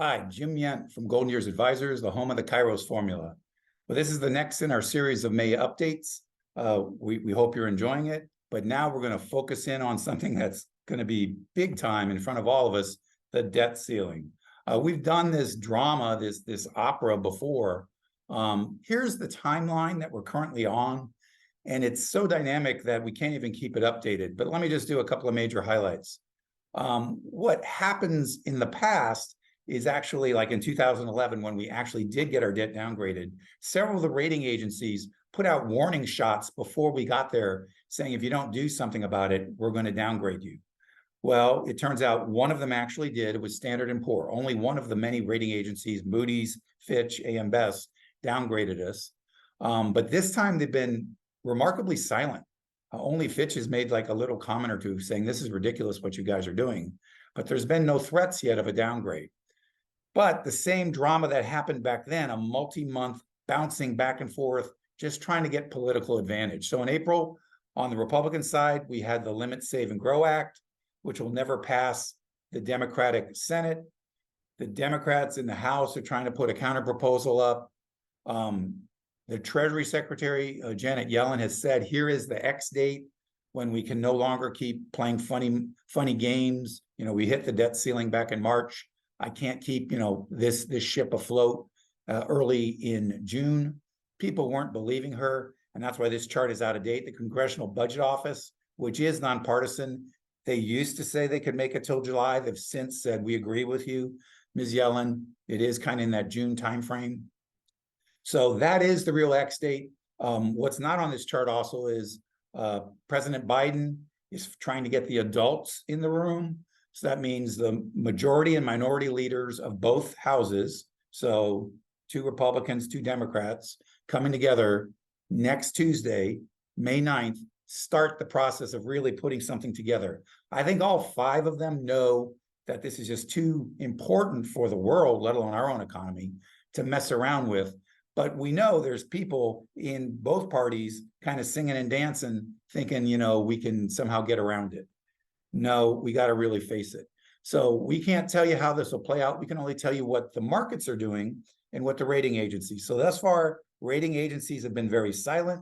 Hi, Jim Yent from Golden Years Advisors, the home of the Kairos formula. Well, this is the next in our series of May updates. We hope you're enjoying it, but now we're going to focus in on something that's going to be big time in front of all of us, the debt ceiling. We've done this drama, this opera before. Here's the timeline that we're currently on, and it's so dynamic that we can't even keep it updated. But let me just do a couple of major highlights. What happens in the past is actually like in 2011, when we actually did get our debt downgraded, several of the rating agencies put out warning shots before we got there saying, if you don't do something about it, we're going to downgrade you. Well, it turns out one of them actually did. It was Standard & Poor. Only one of the many rating agencies, Moody's, Fitch, AM Best, downgraded us. But this time they've been remarkably silent. Only Fitch has made like a little comment or two saying, this is ridiculous what you guys are doing. But there's been no threats yet of a downgrade. But the same drama that happened back then, a multi-month bouncing back and forth, just trying to get political advantage. So in April, on the Republican side, we had the Limit, Save, and Grow Act, which will never pass the Democratic Senate. The Democrats in the House are trying to put a counterproposal up. The Treasury Secretary, Janet Yellen, has said, here is the X date when we can no longer keep playing funny games. You know, we hit the debt ceiling back in March. I can't keep, this ship afloat early in June. People weren't believing her, and that's why this chart is out of date. The Congressional Budget Office, which is nonpartisan, they used to say they could make it till July. They've since said, we agree with you, Ms. Yellen. It is kind of in that June timeframe. So that is the real X date. What's not on this chart also is President Biden is trying to get the adults in the room. So that means the majority and minority leaders of both houses, so 2 Republicans, 2 Democrats, coming together next Tuesday, May 9th, start the process of really putting something together. I think all 5 of them know that this is just too important for the world, let alone our own economy, to mess around with. But we know there's people in both parties kind of singing and dancing, thinking, we can somehow get around it. No, we got to really face it. So we can't tell you how this will play out. We can only tell you what the markets are doing and what the rating agencies. So thus far, rating agencies have been very silent.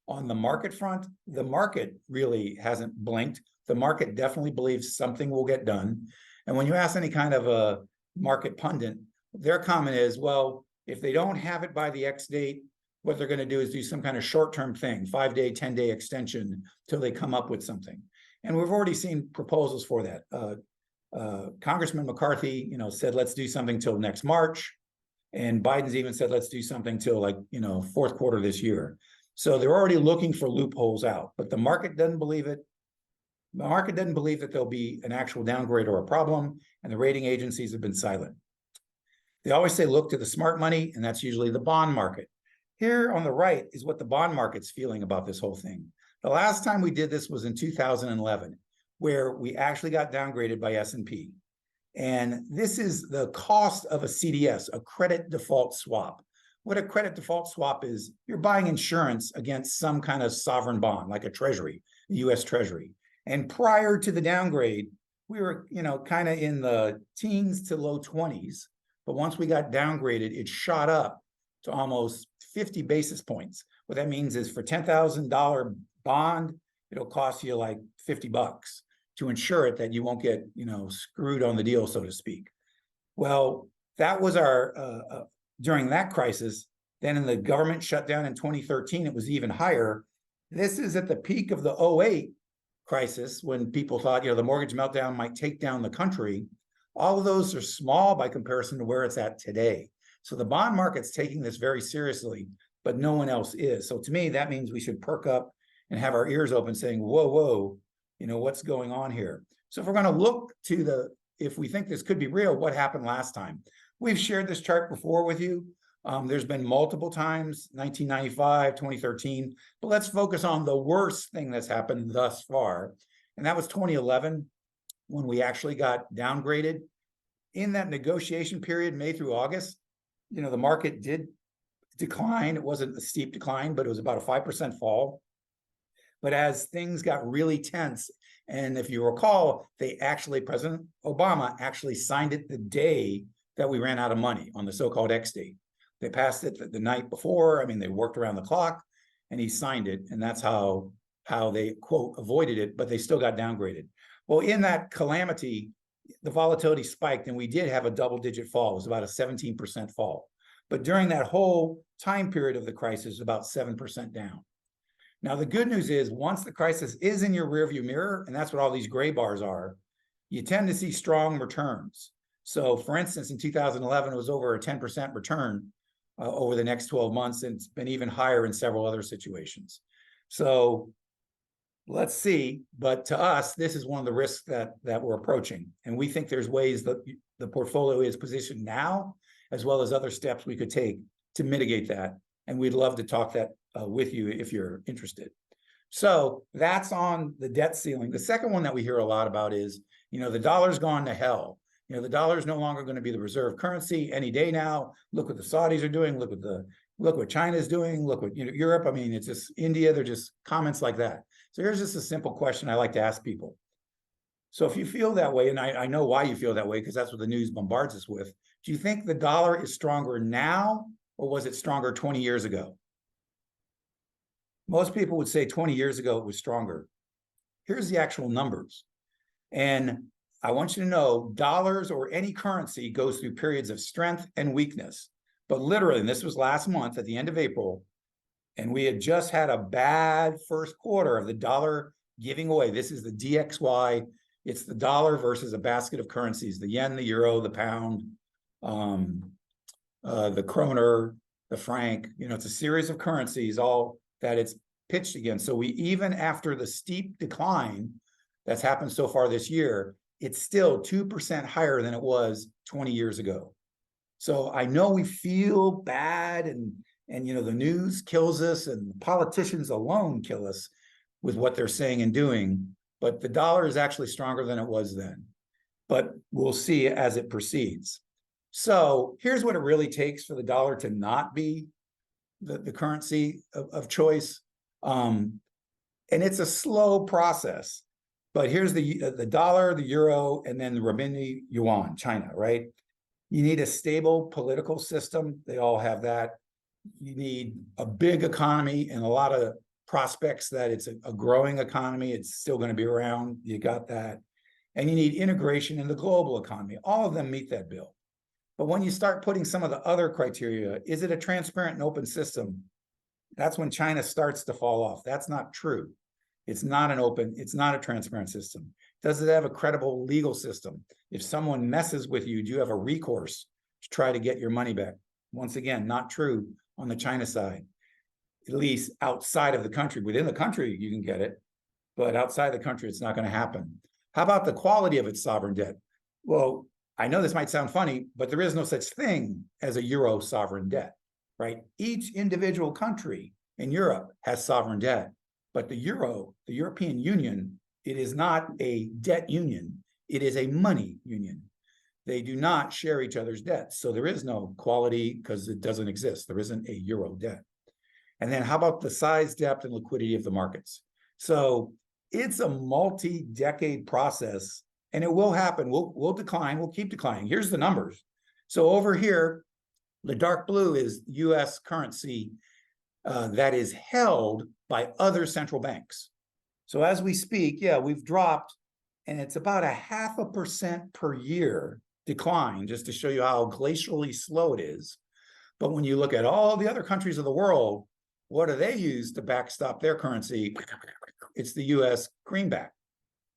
On the market front, the market really hasn't blinked. The market definitely believes something will get done. And when you ask any kind of a market pundit, their comment is, well, if they don't have it by the X date, what they're going to do is do some kind of short-term thing, 5-day, 10-day extension till they come up with something. And we've already seen proposals for that. Congressman McCarthy, said, let's do something till next March. And Biden's even said, let's do something till fourth quarter this year. So they're already looking for loopholes out, but the market doesn't believe it. The market doesn't believe that there'll be an actual downgrade or a problem, and the rating agencies have been silent. They always say, look to the smart money, and that's usually the bond market. Here on the right is what the bond market's feeling about this whole thing. The last time we did this was in 2011, where we actually got downgraded by S&P. And this is the cost of a CDS, a credit default swap. What a credit default swap is, you're buying insurance against some kind of sovereign bond, like a treasury, the US Treasury. And prior to the downgrade, we were, kind of in the teens to low 20s. But once we got downgraded, it shot up to almost 50 basis points. What that means is for $10,000 bond, it'll cost you like $50 to insure it that you won't get, screwed on the deal, so to speak. Well, that was our, during that crisis. Then in the government shutdown in 2013, it was even higher. This is at the peak of the 2008 crisis, when people thought, the mortgage meltdown might take down the country. All of those are small by comparison to where it's at today. So the bond market's taking this very seriously, but no one else is. So to me, that means we should perk up and have our ears open saying, whoa, what's going on here? So if we're going to look to if we think this could be real, what happened last time? We've shared this chart before with you. There's been multiple times, 1995, 2013, but let's focus on the worst thing that's happened thus far. And that was 2011, when we actually got downgraded. In that negotiation period, May through August, the market did decline. It wasn't a steep decline, but it was about a 5% fall. But as things got really tense, and if you recall, President Obama actually signed it the day that we ran out of money on the so-called X date. They passed it the night before. I mean, they worked around the clock, and he signed it, and that's how they, quote, avoided it, but they still got downgraded. Well, in that calamity, the volatility spiked, and we did have a double-digit fall. It was about a 17% fall. But during that whole time period of the crisis, about 7% down. Now, the good news is once the crisis is in your rearview mirror, and that's what all these gray bars are, you tend to see strong returns. So, for instance, in 2011, it was over a 10% return over the next 12 months, and it's been even higher in several other situations. So let's see. But to us, this is one of the risks that we're approaching. And we think there's ways that the portfolio is positioned now, as well as other steps we could take to mitigate that. And we'd love to talk that with you if you're interested. So that's on the debt ceiling. The second one that we hear a lot about is, the dollar's gone to hell. The dollar is no longer going to be the reserve currency any day now. Look what the Saudis are doing. Look what China is doing. Look what Europe. I mean, it's just India. They're just comments like that. So here's just a simple question I like to ask people. So if you feel that way, and I know why you feel that way, because that's what the news bombards us with. Do you think the dollar is stronger now, or was it stronger 20 years ago? Most people would say 20 years ago it was stronger. Here's the actual numbers. And I want you to know dollars or any currency goes through periods of strength and weakness. But literally, and this was last month at the end of April, and we had just had a bad first quarter of the dollar giving away. This is the DXY. It's the dollar versus a basket of currencies, the yen, the euro, the pound, the kroner, the franc. It's a series of currencies, all that it's pitched against. So we, even after the steep decline that's happened so far this year, it's still 2% higher than it was 20 years ago. So I know we feel bad, and the news kills us, and politicians alone kill us with what they're saying and doing, but the dollar is actually stronger than it was then. But we'll see as it proceeds. So here's what it really takes for the dollar to not be the currency of choice. And it's a slow process. But here's the dollar, the euro, and then the renminbi, yuan, China, right? You need a stable political system. They all have that. You need a big economy and a lot of prospects that it's a growing economy. It's still going to be around. You got that. And you need integration in the global economy. All of them meet that bill. But when you start putting some of the other criteria, is it a transparent and open system? That's when China starts to fall off. That's not true. It's not a transparent system. Does it have a credible legal system? If someone messes with you, do you have a recourse to try to get your money back? Once again, not true on the China side, at least outside of the country. Within the country, you can get it, but outside the country, it's not going to happen. How about the quality of its sovereign debt? Well, I know this might sound funny, but there is no such thing as a euro sovereign debt, right? Each individual country in Europe has sovereign debt. But the euro, the European Union, it is not a debt union. It is a money union. They do not share each other's debts. So there is no quality because it doesn't exist. There isn't a euro debt. And then how about the size, depth, and liquidity of the markets? So it's a multi-decade process, and it will happen. We'll decline. We'll keep declining. Here's the numbers. So over here, the dark blue is U.S. currency that is held by other central banks. So as we speak, we've dropped, and it's about 0.5% per year decline, just to show you how glacially slow it is. But when you look at all the other countries of the world, what do they use to backstop their currency? It's the US greenback.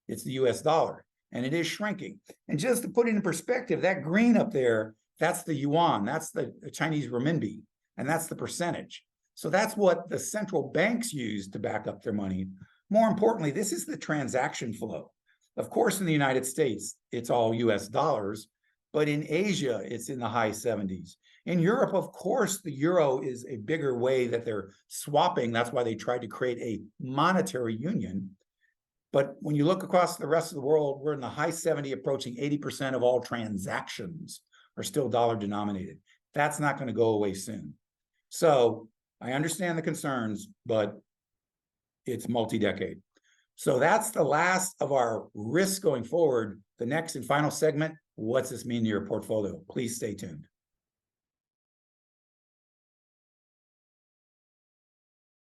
It's the US dollar, and it is shrinking. And just to put it in perspective, that green up there, that's the yuan, that's the Chinese renminbi, and that's the percentage. So that's what the central banks use to back up their money. More importantly, this is the transaction flow. Of course, in the United States, it's all US dollars, but in Asia, it's in the high 70s. In Europe, of course, the euro is a bigger way that they're swapping. That's why they tried to create a monetary union. But when you look across the rest of the world, we're in the high 70, approaching 80% of all transactions are still dollar denominated. That's not going to go away soon. So I understand the concerns, but it's multi-decade. So that's the last of our risks going forward. The next and final segment what's this mean to your portfolio? Please stay tuned.